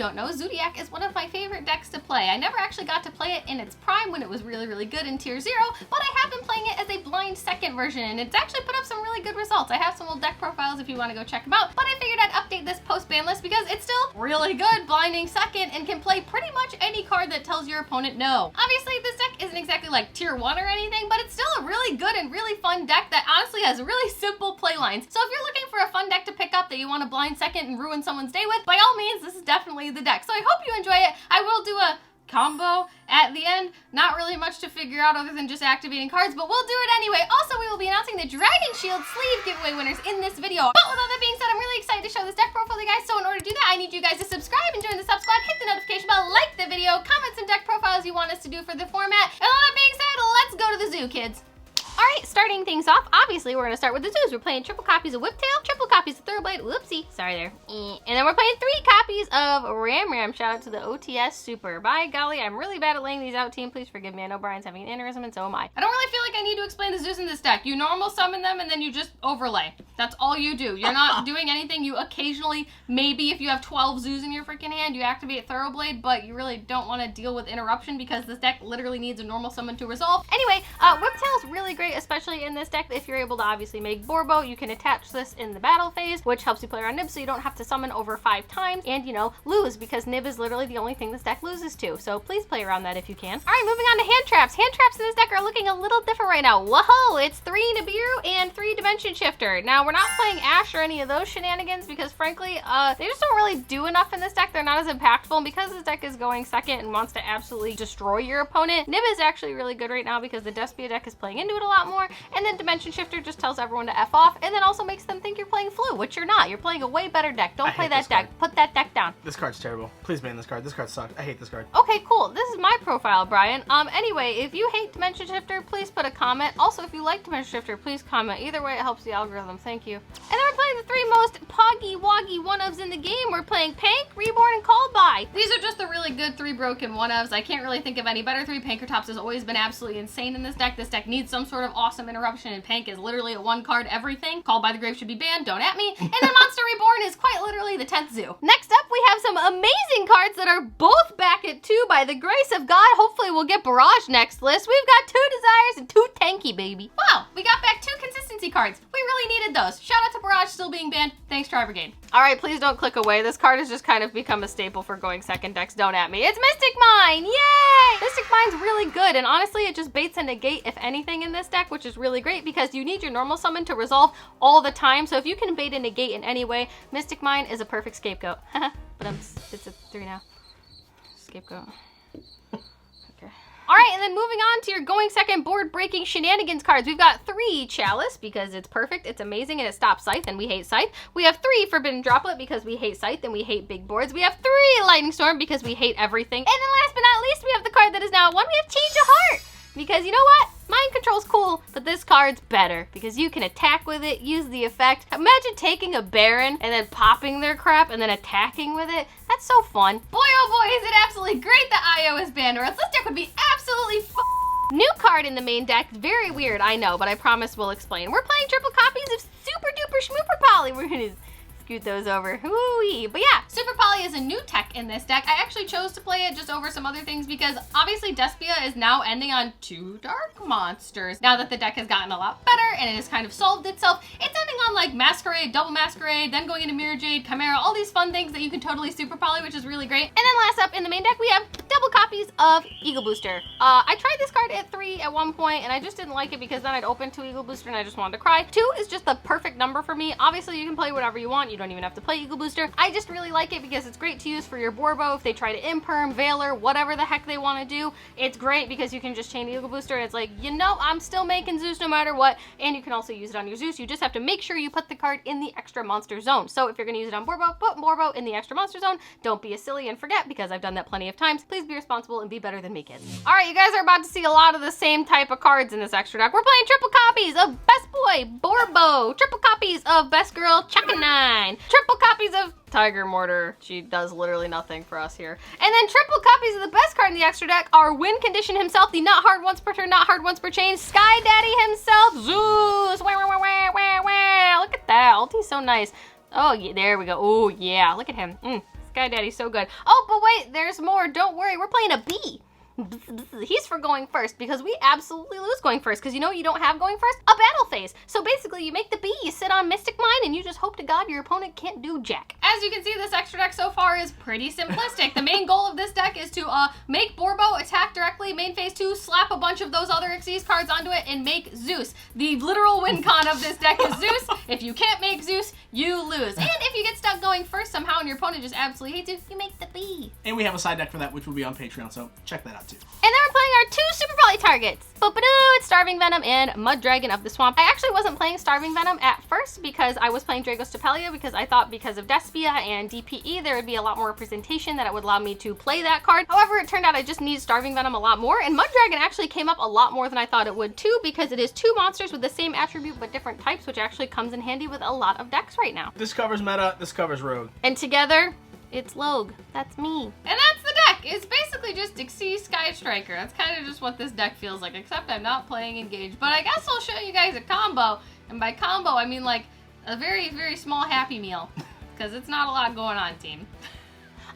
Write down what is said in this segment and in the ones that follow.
don't know, Zoodiac is one of my favorite decks to play. I never actually got to play it in its prime when it was really, really good in tier 0, but I have been playing it as a blind second version, and it's actually put up some really good results. I have some old deck profiles if you want to go check them out, but I figured I'd update this post-ban list because it's still really good blinding second and can play pretty much any card that tells your opponent no. Obviously, this deck isn't exactly like tier 1 or anything, but it's still a really good and really fun deck that honestly has really simple play lines. So if you're looking for a fun deck to pick up that you want to blind second and ruin someone's day with, by all means, this is definitely the deck. So I hope you enjoy it. I will do a combo at the end. Not really much to figure out other than just activating cards, but we'll do it anyway. Also, we will be announcing the Dragonshield sleeve giveaway winners in this video. But with all that being said, I'm really excited to show this deck profile to you guys. So in order to do that, I need you guys to subscribe and join the sub squad, hit the notification bell, like the video, comment some deck profiles you want us to do for the format. And all that being said, let's go to the zoo, kids. Alright, starting things off, obviously we're going to start with the zoos. We're playing triple copies of Whiptail, triple copies of Thoroughblade, whoopsie, sorry there. And then we're playing 3 copies of Ram. Shout out to the OTS Super. By golly, I'm really bad at laying these out, team. Please forgive me. I know Brian's having an aneurysm and so am I. I don't really feel like I need to explain the zoos in this deck. You normal summon them and then you just overlay. That's all you do. You're not doing anything. You occasionally, maybe if you have 12 zoos in your freaking hand, you activate Thoroughblade, but you really don't want to deal with interruption because this deck literally needs a normal summon to resolve. Anyway, Whiptail is really great, especially in this deck. If you're able to obviously make Borbo, you can attach this in the battle phase, which helps you play around Nib so you don't have to summon over 5 times and, you know, lose, because Nib is literally the only thing this deck loses to. So please play around that if you can. All right, moving on to hand traps. Hand traps in this deck are looking a little different right now. Whoa, it's 3 Nibiru and 3 Dimension Shifter. Now, we're not playing Ash or any of those shenanigans because, frankly, they just don't really do enough in this deck. They're not as impactful, and because this deck is going second and wants to absolutely destroy your opponent, Nib is actually really good right now because the Despia deck is playing into it a lot more, and then Dimension Shifter just tells everyone to F off, and then also makes them think you're playing Flu, which you're not. You're playing a way better deck. Don't play that deck. Put that deck down. This card's terrible. Please ban this card. This card sucks. I hate this card. Okay, cool. This is my profile, Brian. Anyway, if you hate Dimension Shifter, please put a comment. Also, if you like Dimension Shifter, please comment. Either way, it helps the algorithm. Thank you. And then we're playing the 3 most poggy-woggy 1-ofs in the game. We're playing Pank, Reborn, and Called By. These are just the really good 3 broken 1-ofs. I can't really think of any better 3. Pankertops has always been absolutely insane in this deck. This deck needs some sort of awesome interruption, and Pank is literally a 1-card everything. Called by the Grave should be banned. Don't at me. And then Monster Reborn is quite literally the 10th zoo. Next up, we have some amazing cards that are both back at 2 by the grace of God. Hopefully we'll get Barrage next list. We've got 2 Desires and 2 Tanky, baby. Wow, we got back 2 consistency cards. We really needed those. Shout out to Barrage still being banned. Thanks, Tri Brigade. All right, please don't click away. This card has just kind of become a staple for going second decks. Don't at me. It's Mystic Mine. Yay! Mystic Mine's really good, and honestly, it just baits a negate if anything in this deck, which is really great because you need your normal summon to resolve all the time. So if you can bait a negate in any way, Mystic Mine is a perfect scapegoat. But it's a 3 now. Scapegoat. Okay. All right, and then moving on to your going second board breaking shenanigans cards. We've got 3 Chalice because it's perfect, it's amazing, and it stops Scythe, and we hate Scythe. We have 3 Forbidden Droplet because we hate Scythe and we hate big boards. We have 3 Lightning Storm because we hate everything. And then last but not least, we have the card that is now 1. We have Change of Heart because you know what? Mind Control's cool, but this card's better because you can attack with it, use the effect. Imagine taking a Baron and then popping their crap and then attacking with it. That's so fun. Boy, oh boy, is it absolutely great that IO is banned, or else this deck would be absolutely New card in the main deck. Very weird, I know, but I promise we'll explain. We're playing triple copies of Super Duper Schmooper Poly. We're gonna scoot those over. Woo-wee. But yeah, Super Poly is a new tech in this deck. I actually chose to play it just over some other things because obviously Despia is now ending on 2 dark monsters. Now that the deck has gotten a lot better and it has kind of solved itself, it's ending on like Masquerade, Double Masquerade, then going into Mirror Jade, Chimera, all these fun things that you can totally Super Poly, which is really great. And then last up in the main deck, we have double copies of Eagle Booster. I tried this card at 3 at one point and I just didn't like it because then I'd open 2 Eagle Booster and I just wanted to cry. 2 is just the perfect number for me. Obviously you can play whatever you want. You don't even have to play Eagle Booster. I just really like it because it's great to use for your Borbo if they try to Imperm, Veiler, whatever the heck they want to do. It's great because you can just chain Eagle Booster and it's like, you know, I'm still making Zeus no matter what. And you can also use it on your Zeus. You just have to make sure you put the card in the extra monster zone. So if you're going to use it on Borbo, put Borbo in the extra monster zone. Don't be a silly and forget because I've done that plenty of times. Please be responsible and be better than me, kids. All right, you guys are about to see a lot of the same type of cards in this extra deck. We're playing triple copies of Best Boy, Borbo, triple copies of Best Girl, Chakanine, triple copies of Tiger Mortar. She does literally nothing for us here. And then triple copies of the best card in the extra deck are Win Condition himself, the not hard once per turn, not hard once per chain, Sky Daddy himself, Zeus. Wah, wah, wah, wah, wah, wah. Look at that. Ulti's so nice. Oh, yeah, there we go. Oh, yeah. Look at him. Sky Daddy's so good. Oh, but wait, there's more. Don't worry, we're playing a bee. He's for going first because we absolutely lose going first because you know you don't have going first? A battle phase. So basically you make the bee, you sit on Mystic Mine, and you just hope to God your opponent can't do jack. As you can see, this extra deck so far is pretty simplistic. The main goal of this deck is to make Borbo attack directly, main phase 2, slap a bunch of those other Xyz cards onto it, and make Zeus. The literal win con of this deck is Zeus. If you can't make Zeus, you lose. And if you get stuck going first somehow and your opponent just absolutely hates you make the bee. And we have a side deck for that, which will be on Patreon, so check that out too. And then we're playing our 2 Super Poly targets. Boop-a-doo, it's Starving Venom and Mud Dragon of the Swamp. I actually wasn't playing Starving Venom at first because I was playing Dragoshield because I thought because of Despia and DPE there would be a lot more representation that it would allow me to play that card. However, it turned out I just need Starving Venom a lot more, and Mud Dragon actually came up a lot more than I thought it would too because it is 2 monsters with the same attribute but different types, which actually comes in handy with a lot of decks right now. This covers meta, this covers rogue. And together, it's Log. That's me. And that's the deck. It's basically just Xyz Sky Striker. That's kind of just what this deck feels like, except I'm not playing Engage. But I guess I'll show you guys a combo. And by combo, I mean like a very, very small Happy Meal. Because it's not a lot going on, team.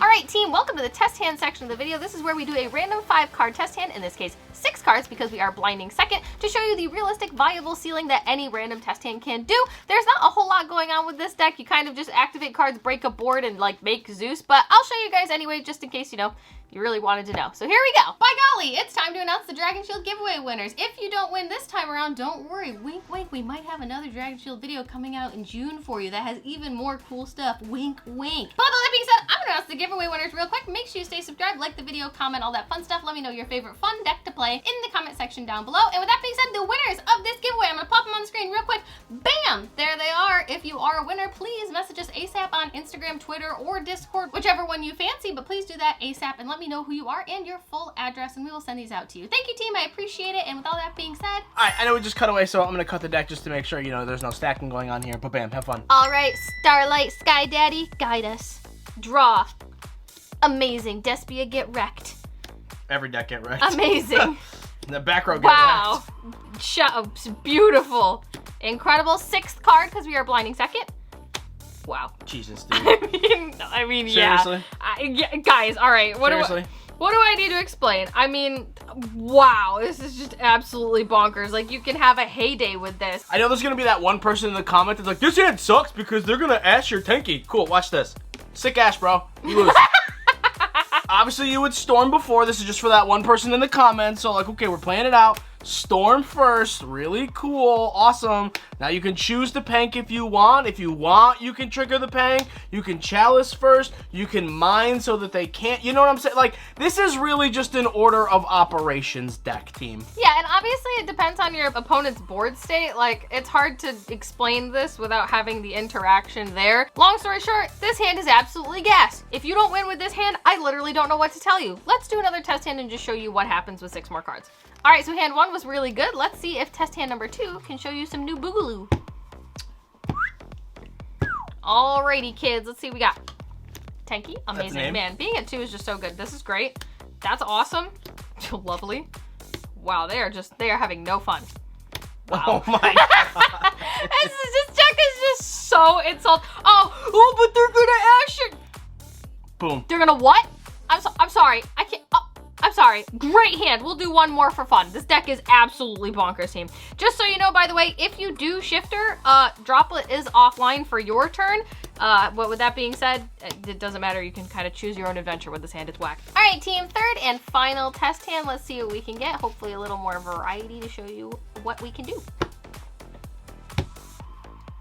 Alright team, welcome to the test hand section of the video. This is where we do a random 5 card test hand, in this case 6 cards because we are blinding second, to show you the realistic viable ceiling that any random test hand can do. There's not a whole lot going on with this deck. You kind of just activate cards, break a board, and like make Zeus, but I'll show you guys anyway just in case, you know, you really wanted to know. So here we go. By golly, it's time to announce the Dragonshield giveaway winners. If you don't win this time around, don't worry. Wink, wink. We might have another Dragonshield video coming out in June for you that has even more cool stuff. Wink, wink. But all that being said, I'm gonna announce the giveaway winners real quick. Make sure you stay subscribed, like the video, comment, all that fun stuff. Let me know your favorite fun deck to play in the comment section down below. And with that being said, the winners of this giveaway, I'm gonna pop them on the screen real quick. Bam! There they are. If you are a winner, please message us ASAP on Instagram, Twitter, or Discord, whichever one you fancy, but please do that ASAP and let me know who you are and your full address, and we will send these out to you. Thank you, team. I appreciate it. And with all that being said, all right, I know we just cut away, so I'm gonna cut the deck just to make sure, you know, there's no stacking going on here. But bam, have fun. All right, Starlight Sky Daddy, guide us. Draw. Amazing. Despia, get wrecked. Every deck get wrecked. Amazing. The back row get wow. wrecked. Beautiful. Incredible. 6th card because we are blinding second. Wow. Jesus, dude. I mean, seriously? yeah. Guys, all right. What do I need to explain? I mean, wow, this is just absolutely bonkers. Like, you can have a heyday with this. I know there's gonna be that one person in the comment that's like, this hand sucks because they're gonna ash your tanky. Cool, watch this. Sick ash, bro. You lose. Obviously, you would storm before. This is just for that one person in the comments. So, like, okay, we're playing it out. Storm first. Really cool. Awesome. Now, you can choose the Pank if you want. If you want, you can trigger the Pank. You can Chalice first. You can mine so that they can't. You know what I'm saying? Like, this is really just an order of operations deck, team. Yeah, and obviously, it depends on your opponent's board state. Like, it's hard to explain this without having the interaction there. Long story short, this hand is absolutely gas. If you don't win with this hand, I literally don't know what to tell you. Let's do another test hand and just show you what happens with 6 more cards. All right, so hand 1 was really good. Let's see if test hand number 2 can show you some new boogaloo. Alrighty, kids, let's see what we got. Tanky, amazing. Man, being at 2 is just so good. This is great. That's awesome. Lovely. Wow, they are having no fun. Wow. Oh my god. This deck is just so insulting. Oh, but they're gonna ash it. Boom. They're gonna what? I'm sorry. I can't. I'm sorry. Great hand. We'll do one more for fun. This deck is absolutely bonkers, team. Just so you know, by the way, if you do Shifter, Droplet is offline for your turn. But with that being said, it doesn't matter. You can kind of choose your own adventure with this hand. It's whack. All right, team. 3rd and final test hand. Let's see what we can get. Hopefully a little more variety to show you what we can do.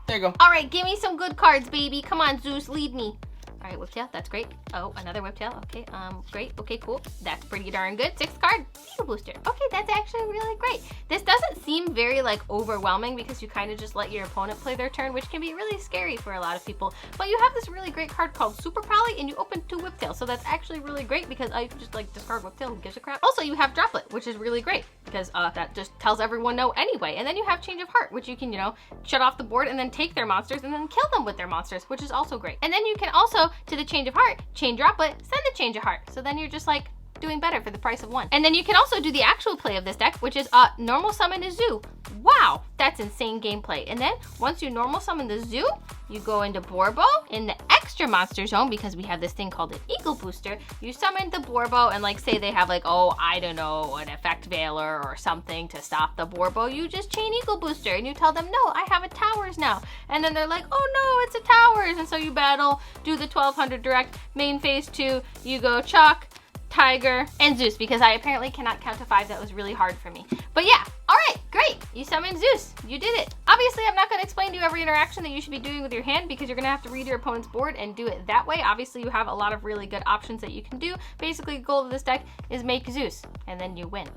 There you go. All right, give me some good cards, baby. Come on, Zeus, lead me. All right, Whiptail, that's great. Oh, another Whiptail, okay, great, okay, cool. That's pretty darn good. 6th card, Seal Booster. Okay, that's actually really great. This doesn't seem very, like, overwhelming because you kind of just let your opponent play their turn, which can be really scary for a lot of people. But you have this really great card called Super Poly, and you open 2 Whiptail, so that's actually really great because you can just, like, discard Whiptail, who gives a crap. Also, you have Droplet, which is really great because that just tells everyone no anyway. And then you have Change of Heart, which you can, you know, shut off the board and then take their monsters and then kill them with their monsters, which is also great. And then you can also, to the Change of Heart, chain Droplet, send the Change of Heart. So then you're just like doing better for the price of 1. And then you can also do the actual play of this deck, which is normal summon a Zoo. Wow, that's insane gameplay. And then once you normal summon the Zoo, you go into Borbo. In the X extra monster zone, because we have this thing called an Eagle Booster, you summon the Borbo, and like say they have like, oh, I don't know, an Effect Veiler or something to stop the Borbo, you just chain Eagle Booster and you tell them, no, I have a Towers now. And then they're like, oh no, it's a Towers. And so you battle, do the 1200 direct, main phase 2, you go Chalk, Tiger, and Zeus, because I apparently cannot count to 5. That was really hard for me. But yeah, all right, great. You summoned Zeus. You did it. Obviously, I'm not going to explain to you every interaction that you should be doing with your hand, because you're going to have to read your opponent's board and do it that way. Obviously, you have a lot of really good options that you can do. Basically, the goal of this deck is make Zeus, and then you win.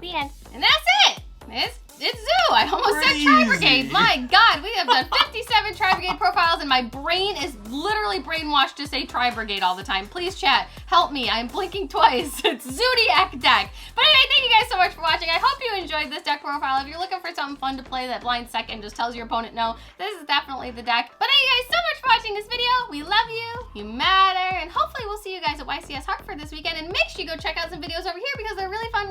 The end. And that's it. It's Zoo. I almost said Tri-Brigade. My God, we have done 57 Tri-Brigade profiles, and my brain is literally brainwashed to say Tri-Brigade all the time. Please, chat, help me. I'm blinking twice. It's Zoodiac deck. But anyway, thank you guys so much for watching. I hope you enjoyed this deck profile. If you're looking for something fun to play that blind second just tells your opponent no, this is definitely the deck. But thank you guys so much for watching this video. We love you. You matter. And hopefully we'll see you guys at YCS Hartford this weekend. And make sure you go check out some videos over here, because they're really fun